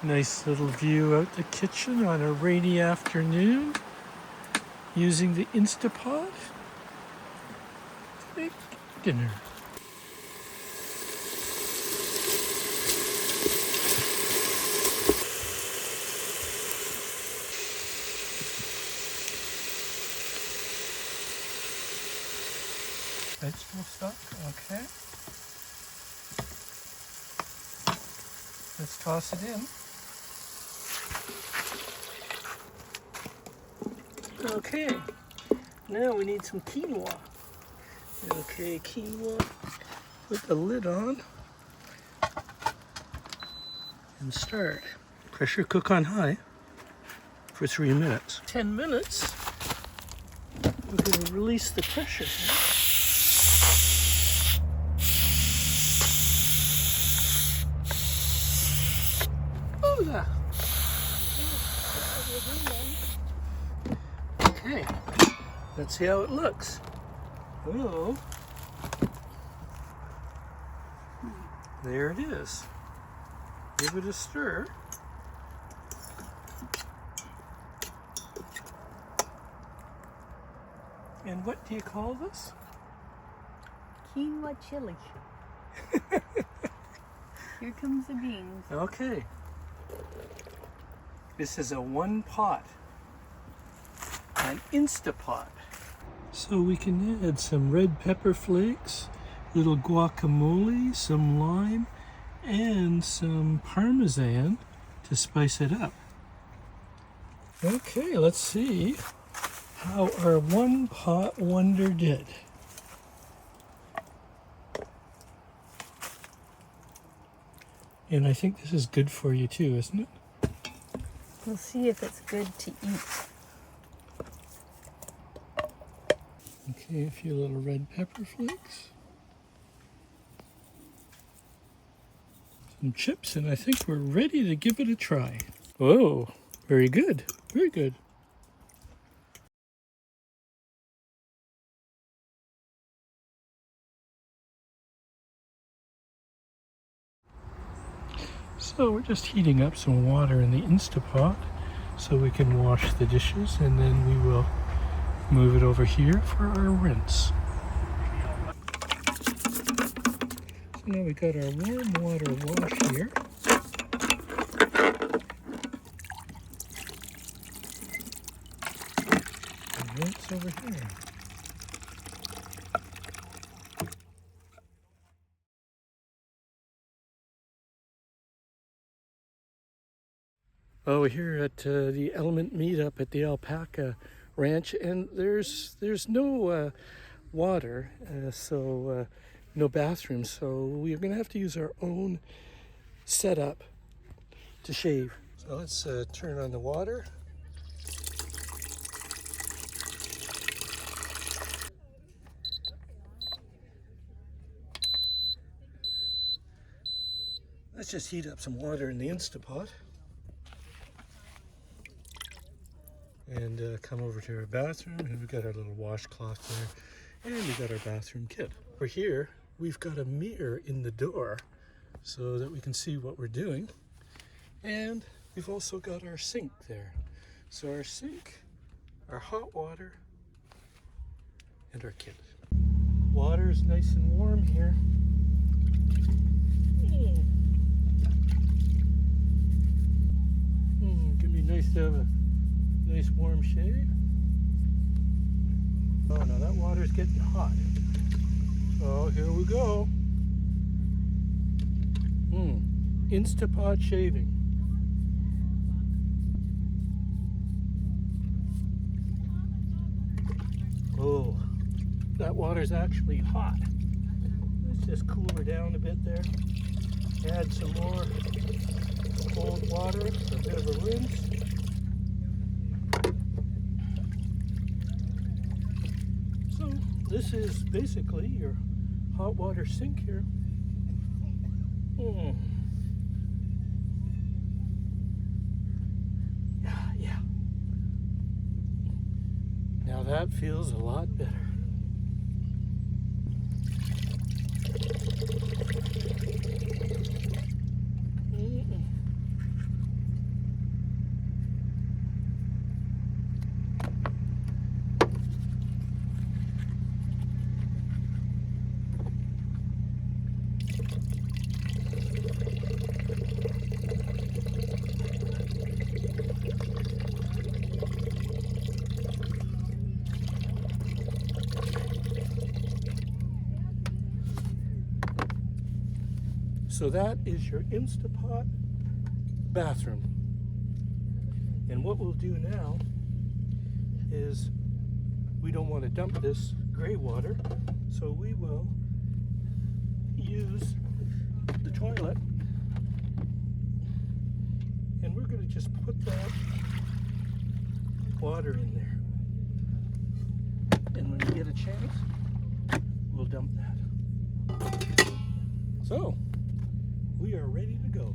Nice little view out the kitchen on a rainy afternoon using the Instapot to make dinner. Vegetable stock, okay. Let's toss it in. Okay, now we need some quinoa. Okay, quinoa, put the lid on and start. Pressure cook on high for 3 minutes. 10 minutes, we're going to release the pressure. Oh, yeah. Okay, let's see how it looks. Oh, there it is. Give it a stir. And what do you call this? Quinoa chili. Here comes the beans. Okay. This is a 1-pot. An Instapot. So we can add some red pepper flakes, little guacamole, some lime, and some Parmesan to spice it up. Okay, let's see how our 1-pot wonder did. And I think this is good for you too, isn't it? We'll see if it's good to eat. Okay, a few little red pepper flakes. Some chips, and I think we're ready to give it a try. Whoa, very good, very good. So we're just heating up some water in the Instapot so we can wash the dishes, and then we will move it over here for our rinse. So now we got our warm water wash here. And rinse over here. Oh, we're here at the Element meetup at the Alpaca Ranch, and there's no water, so no bathrooms, so we're gonna have to use our own setup to shave. So let's turn on the water. Let's just heat up some water in the Instapot. And come over to our bathroom, and we've got our little washcloth there, and we've got our bathroom kit. Over here, we've got a mirror in the door so that we can see what we're doing. And we've also got our sink there. So our sink, our hot water, and our kit. Water is nice and warm here. Gonna be nice to have a nice warm shave. Oh no, that water's getting hot. So here we go. Instapot shaving. Oh, that water's actually hot. Let's just cool her down a bit there. Add some more cold water, a bit of a rinse. This is basically your hot water sink here. Yeah. Now that feels a lot better. So that is your Instapot bathroom. And what we'll do now is we don't want to dump this gray water, so we will use the toilet, and we're going to just put that water in there. And when we get a chance, we'll dump that. So, we are ready to go.